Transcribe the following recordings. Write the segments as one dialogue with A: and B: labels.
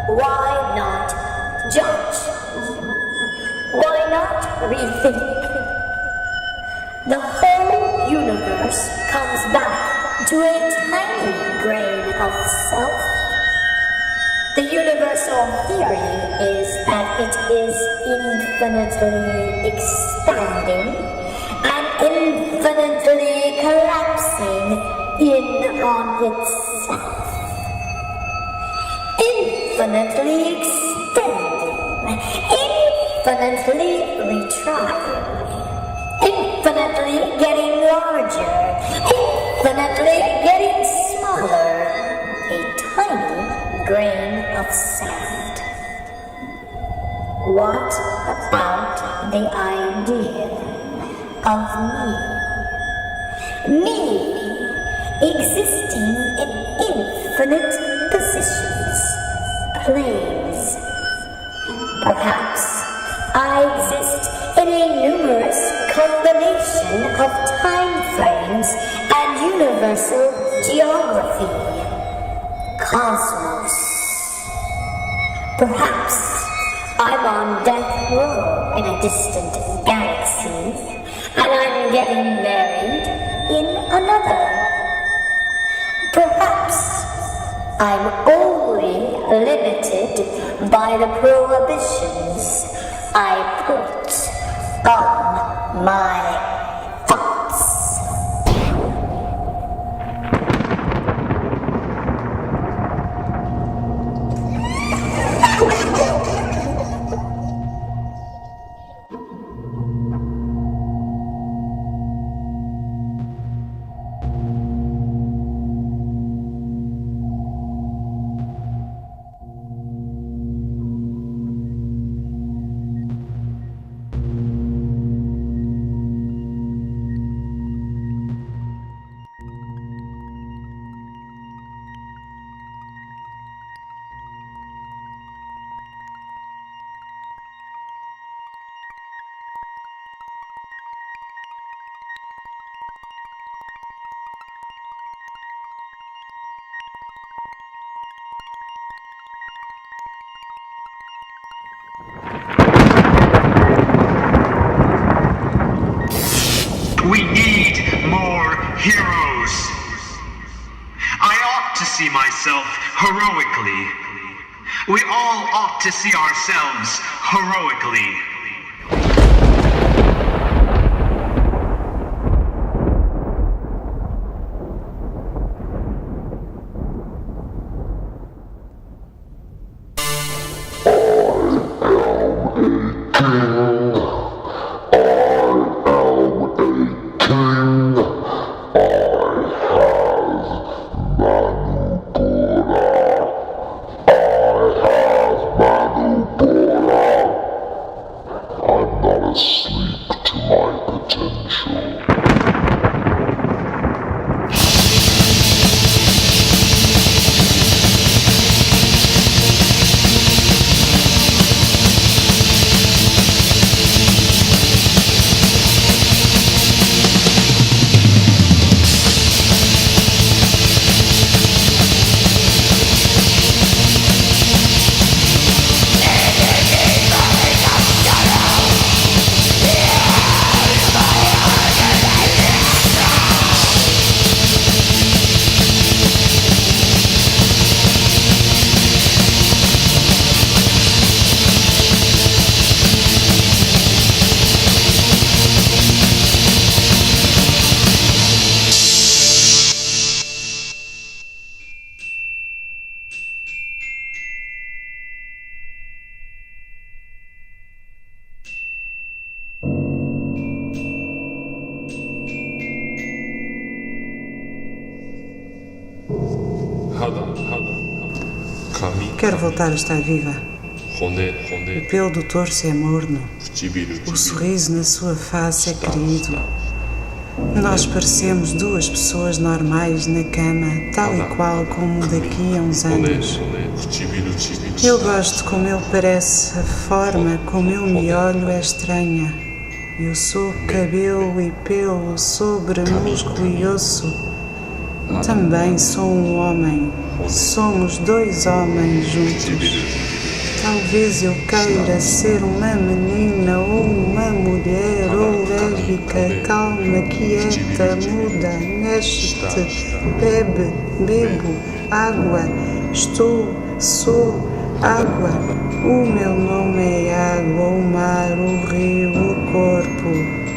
A: Why not judge? Why not rethink? The whole universe comes back to a tiny grain of self. The universal theory is that it is infinitely expanding and infinitely collapsing in on itself. Infinitely extending, infinitely retrying, infinitely getting larger, infinitely getting smaller, a tiny grain of sand. What about the idea of me? Me existing in infinite positions, planes. Perhaps I exist in a numerous combination of time frames and universal geography. Cosmos. Perhaps I'm on death row in a distant galaxy, and I'm getting married in another. Perhaps I'm only limited by the prohibitions I put on my thoughts.
B: We need more heroes. I ought to see myself heroically. We all ought to see ourselves heroically.
C: Quero voltar a estar viva. O pelo do torso é morno. O sorriso na sua face é querido. Nós parecemos duas pessoas normais na cama, tal e qual como daqui a uns anos. Eu gosto como ele parece, a forma como eu me olho é estranha. Eu sou cabelo e pelo sobre músculo e osso. Também sou um homem. Somos dois homens juntos. Talvez eu queira ser uma menina ou uma mulher ou lésbica, calma, quieta, muda, mexe-te, bebe, bebo, água, estou, sou, água. O meu nome é água, o mar, o rio, o corpo.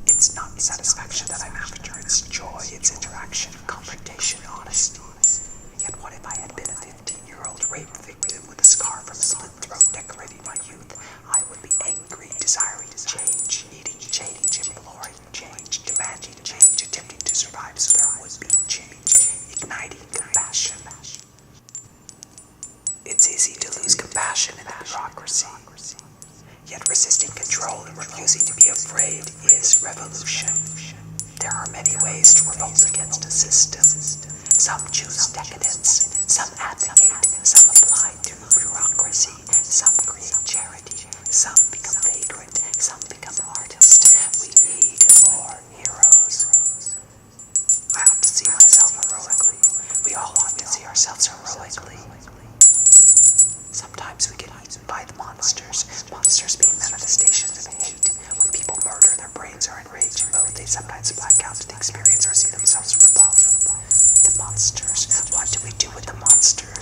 D: It's not satisfaction that I'm after, it's joy, it's interaction, confrontation, honesty. Yet what if I had been a 15-year-old rape victim with a scar from a split throat decorating my youth? I would be angry, desiring change, needing change, imploring change, demanding change, attempting to survive so there would be change, igniting compassion. It's easy to lose compassion in bureaucracy. Yet resisting control and refusing to be afraid is revolution. There are many ways to revolt against a system. Some choose decadence, some advocate, some apply to bureaucracy, some create charity, some become vagrant, some become artists. We need more heroes. I ought to see myself heroically. We all ought to see ourselves heroically. Sometimes we get eaten by the monsters being manifestations of hate, when people murder their brains are in rage mode, they sometimes black out to the experience or see themselves from above. The monsters. What do we do with the monsters?